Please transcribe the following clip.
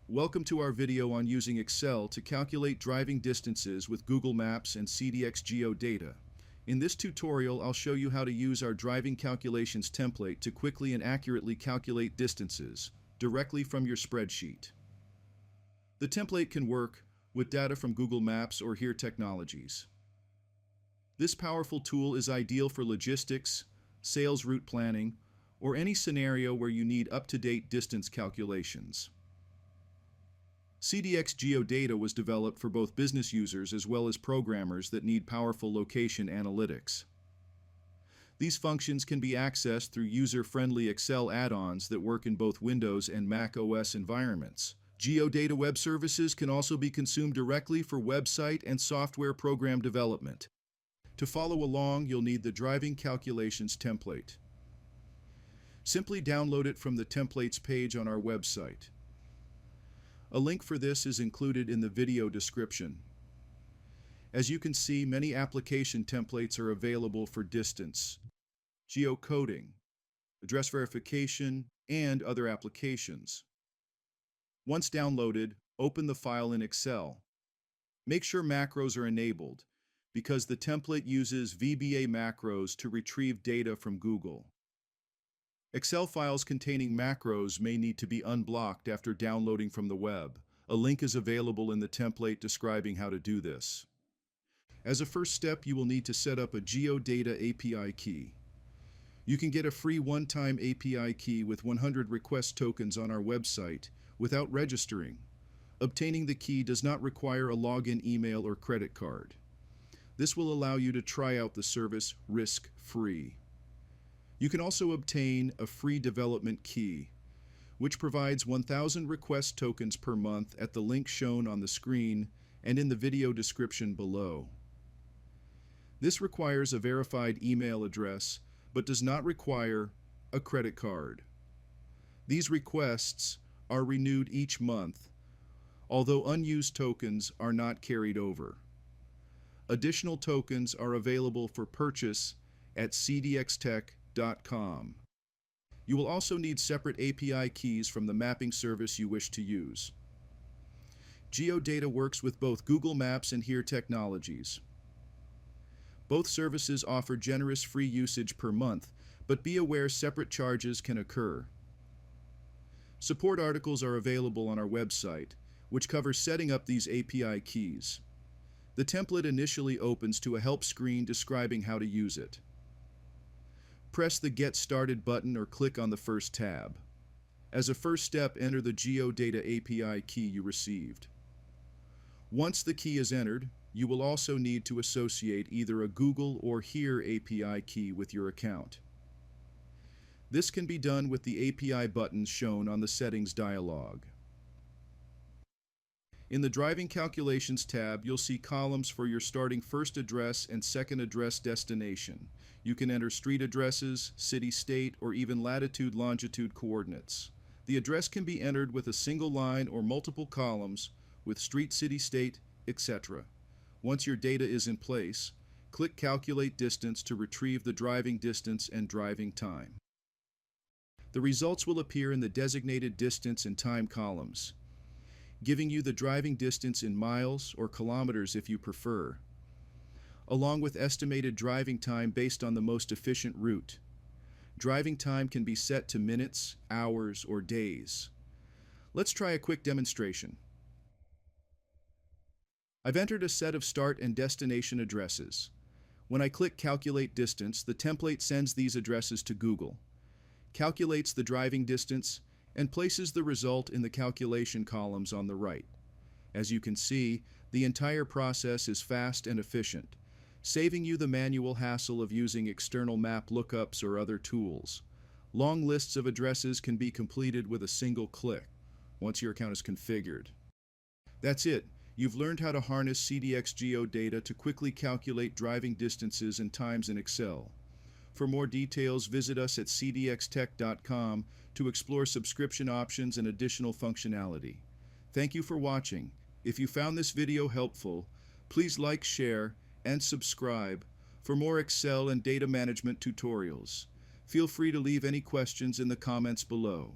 Welcome to our video on using Excel to calculate driving distances with Google Maps and CDXGeodata. In this tutorial, I'll show you how to use our driving calculations template to quickly and accurately calculate distances directly from your spreadsheet. The template can work with data from Google Maps or HERE technologies. This powerful tool is ideal for logistics, sales route planning, or any scenario where you need up-to-date distance calculations. CDXGeodata was developed for both business users as well as programmers that need powerful location analytics. These functions can be accessed through user-friendly Excel add-ons that work in both Windows and Mac OS environments. Geodata web services can also be consumed directly for website and software program development. To follow along, you'll need the Driving Calculations template. Simply download it from the Templates page on our website. A link for this is included in the video description. As you can see, many application templates are available for distance, geocoding, address verification, and other applications. Once downloaded, open the file in Excel. Make sure macros are enabled, because the template uses VBA macros to retrieve data from Google. Excel files containing macros may need to be unblocked after downloading from the web. A link is available in the template describing how to do this. As a first step, you will need to set up a Geodata API key. You can get a free one-time API key with 100 request tokens on our website without registering. Obtaining the key does not require a login email or credit card. This will allow you to try out the service risk-free. You can also obtain a free development key, which provides 1,000 request tokens per month at the link shown on the screen and in the video description below. This requires a verified email address, but does not require a credit card. These requests are renewed each month, although unused tokens are not carried over. Additional tokens are available for purchase at CDXTech.com. You will also need separate API keys from the mapping service you wish to use. Geodata works with both Google Maps and HERE technologies. Both services offer generous free usage per month, but be aware separate charges can occur. Support articles are available on our website, which covers setting up these API keys. The template initially opens to a help screen describing how to use it. Press the Get Started button or click on the first tab. As a first step, enter the Geodata API key you received. Once the key is entered, you will also need to associate either a Google or HERE API key with your account. This can be done with the API buttons shown on the Settings dialog. In the Driving Calculations tab, you'll see columns for your starting first address and second address destination. You can enter street addresses, city, state, or even latitude-longitude coordinates. The address can be entered with a single line or multiple columns with street, city, state, etc. Once your data is in place, click Calculate Distance to retrieve the driving distance and driving time. The results will appear in the designated distance and time columns, giving you the driving distance in miles or kilometers if you prefer, along with estimated driving time based on the most efficient route. Driving time can be set to minutes, hours, or days. Let's try a quick demonstration. I've entered a set of start and destination addresses. When I click Calculate Distance, the template sends these addresses to Google, calculates the driving distance, and places the result in the calculation columns on the right. As you can see, the entire process is fast and efficient, saving you the manual hassle of using external map lookups or other tools. Long lists of addresses can be completed with a single click once your account is configured. That's it. You've learned how to harness CDXGeodata to quickly calculate driving distances and times in Excel. For more details, visit us at CDXTech.com to explore subscription options and additional functionality. Thank you for watching. If you found this video helpful, please like, share, and subscribe for more Excel and data management tutorials. Feel free to leave any questions in the comments below.